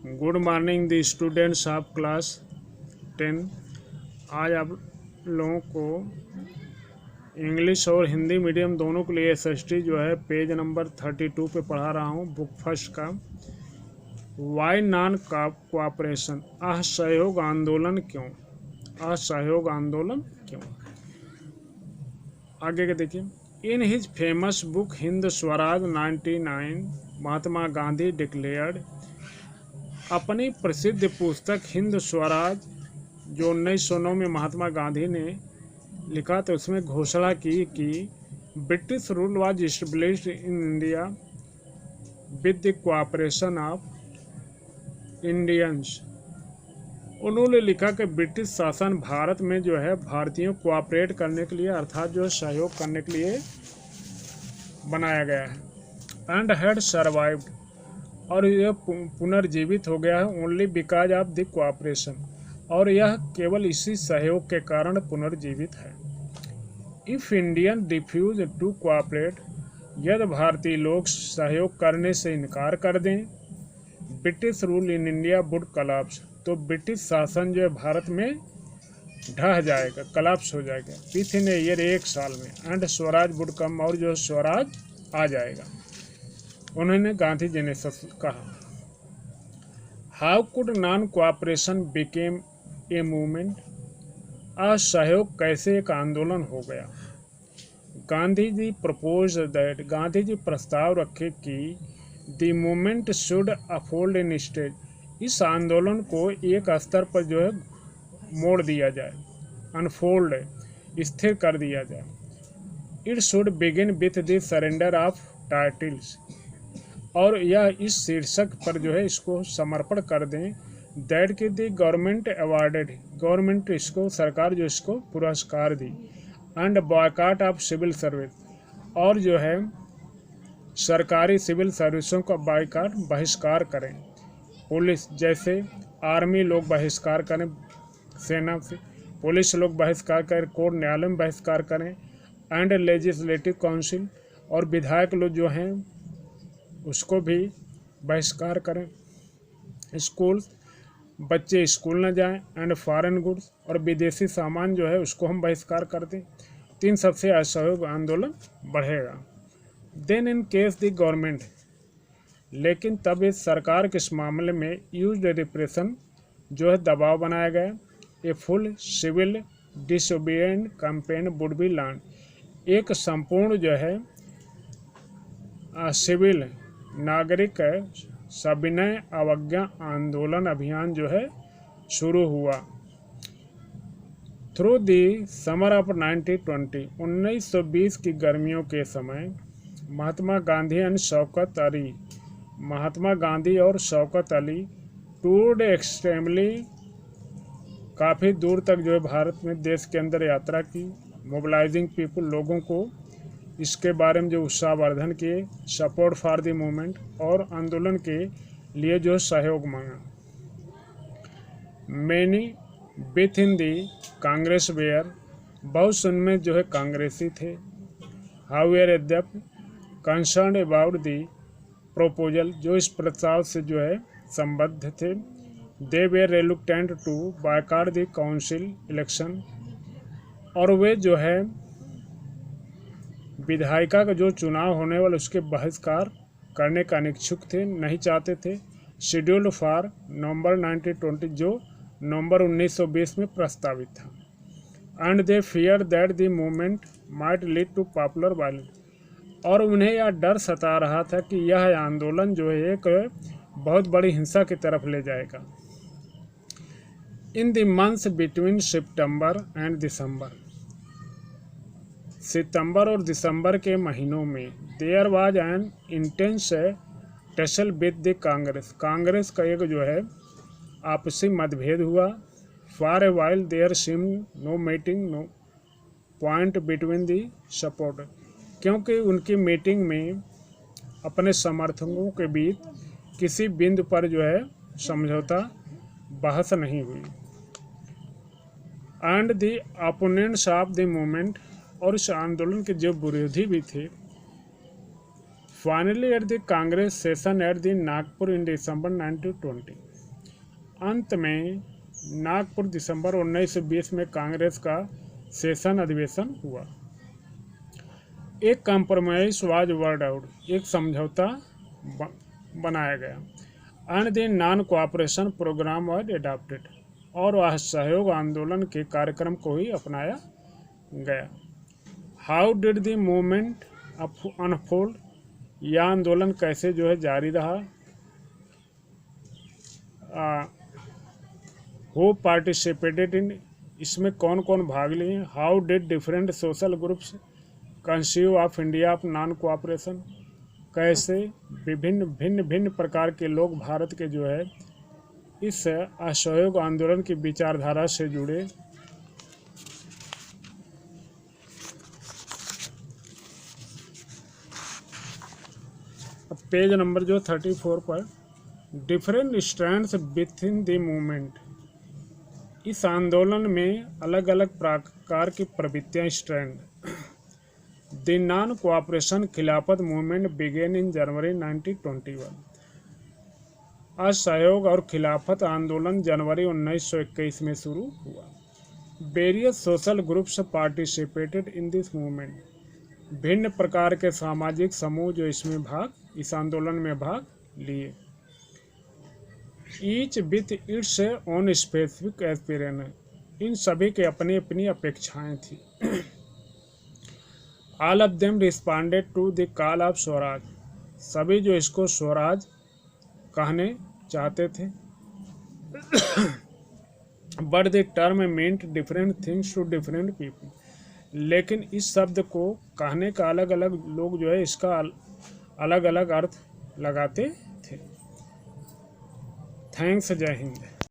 Good morning the students of class 10। आज आप लोगों को इंग्लिश और हिंदी मीडियम दोनों के लिए एसएसटी जो है पेज नंबर 32 पे पढ़ा रहा हूँ, बुक फर्स्ट का। वाई नॉन कोऑपरेशन, असहयोग आंदोलन क्यों? असहयोग आंदोलन क्यों? आगे के देखिए। In his famous book Hind Swaraj 99, Mahatma Gandhi declared. अपनी प्रसिद्ध पुस्तक हिंद स्वराज जो 1909 में महात्मा गांधी ने लिखा, तो उसमें घोषणा की कि British rule was established in India with the cooperation of Indians. उन्होंने लिखा कि ब्रिटिश शासन भारत में जो है भारतीयों को कोऑपरेट करने के लिए, अर्थात जो सहयोग करने के लिए बनाया गया है। एंड हैड सर्वाइव्ड, और यह पुनर्जीवित हो गया है only because of the cooperation, और यह केवल इसी सहयोग के कारण पुनर्जीवित है। If Indian refuse to cooperate, यदि भारतीय लोग सहयोग करने से इनकार कर दें, British rule in India would collapse, तो ब्रिटिश शासन जो है भारत में ढह जाएगा, कोलैप्स हो जाएगा विथ इन ए ईयर, एक साल में। एंड स्वराज वुड कम, और जो स्वराज आ जाएगा। उन्होंने गांधी जी ने कहा। How could non cooperation became a movement, असहयोग कैसे एक आंदोलन हो गया? गांधी जी प्रपोज दैट, गांधी जी प्रस्ताव रखे कि the movement should uphold in stage, इस आंदोलन को एक स्तर पर जो है मोड़ दिया जाए, अनफोल्ड स्थिर कर दिया जाए। It should begin with the surrender of titles, और यह इस शीर्षक पर जो है इसको समर्पण कर दें, दैट की दी गवर्नमेंट अवार्डेड, गवर्नमेंट इसको, सरकार जो इसको पुरस्कार दी। And boycott of civil service, और जो है सरकारी सिविल सर्विसों का बॉयकॉट, बहिष्कार करें। पुलिस जैसे आर्मी लोग बहिष्कार करें, सेना से, पुलिस लोग बहिष्कार करें, कोर्ट न्यायालय में बहिष्कार करें। एंड लेजिस्लेटिव काउंसिल, और विधायक लोग जो हैं उसको भी बहिष्कार करें। स्कूल, बच्चे स्कूल न जाएं। एंड फॉरेन गुड्स, और विदेशी सामान जो है उसको हम बहिष्कार कर दें। तीन सबसे असहयोग आंदोलन बढ़ेगा। Then in case the government, लेकिन तब इस सरकार के इस मामले में यूज्ड रिप्रेशन, जो है दबाव बनाया गया। A full civil disobedient campaign would be launch, एक संपूर्ण जो है सिविल नागरिक सविनय अवज्ञा आंदोलन अभियान जो है शुरू हुआ। थ्रू दी समर ऑफ 1920 की गर्मियों के समय महात्मा गांधी एंड शौकत अली, महात्मा गांधी और शौकत अली टूर्ड एक्सट्रीमली, काफ़ी दूर तक जो है भारत में, देश के अंदर यात्रा की। मोबिलाइजिंग पीपल, लोगों को इसके बारे में जो उत्साहवर्धन किए। सपोर्ट फॉर द मूवमेंट, और आंदोलन के लिए जो सहयोग मांगा। Many within the Congress were, बहुत से उनमें जो है कांग्रेसी थे। हाउएवर यद्यपि कंसर्न अबाउट दी प्रोपोजल, जो इस प्रस्ताव से जो है संबद्ध थे। They were reluctant to boycott the council election, और वे जो है विधायिका का जो चुनाव होने वाला उसके बहिष्कार करने का अनिच्छुक थे, नहीं चाहते थे। शेड्यूल्ड फॉर नवंबर 1920, जो नवंबर 1920 में प्रस्तावित था। And they fear that the movement might lead to popular violence, और उन्हें यह डर सता रहा था कि यह आंदोलन जो है एक बहुत बड़ी हिंसा की तरफ ले जाएगा। In the months between September and December, सितंबर और दिसंबर के महीनों में there was an intense tussle with the Congress, Congress का एक जो है आपसी मतभेद हुआ। For a while there seem no meeting, no point between the support, क्योंकि उनकी मीटिंग में अपने समर्थकों के बीच किसी बिंदु पर जो है समझौता, बहस नहीं हुई। And the opponents of the movement, और इस आंदोलन के जो विरोधी भी थे, finally at the Congress session at the Nagpur in December 1920, अंत में नागपुर दिसंबर 1920 में कांग्रेस का सेशन अधिवेशन हुआ। एक कॉम्प्रोमाइज वाज वर्ड आउट, एक समझौता बनाया गया। And the non cooperation programme was adopted, और वह सहयोग आंदोलन के कार्यक्रम को ही अपनाया गया। How did the movement unfold, यह आंदोलन कैसे जो है जारी रहा। हु पार्टिसिपेटेड इन, इसमें कौन कौन भाग लिए। How did different social groups conceive of India of non cooperation, कैसे विभिन्न भिन्न भिन्न प्रकार के लोग भारत के जो है इस असहयोग आंदोलन की विचारधारा से जुड़े। पेज नंबर जो 34 पर, different strands with in the movement, इस आंदोलन में अलग अलग प्रकार की प्रवृत्तियां स्ट्रैंड। द नॉन कोऑपरेशन खिलाफत मूवमेंट बिगेन इन जनवरी 1921, असहयोग और खिलाफत आंदोलन जनवरी 1921 में शुरू हुआ। Various social groups participated in this movement, भिन्न प्रकार के सामाजिक समूह जो इस आंदोलन में भाग लिए। Each with its own specific aspiration, इन सभी के अपनी अपनी अपेक्षाएं थी। All of them responded to the call of swaraj, सभी जो इसको स्वराज कहने चाहते थे। But the term meant different things to different people, लेकिन इस शब्द को कहने का अलग अलग लोग जो है इसका अलग अलग अर्थ लगाते थे। थैंक्स, जय हिंद।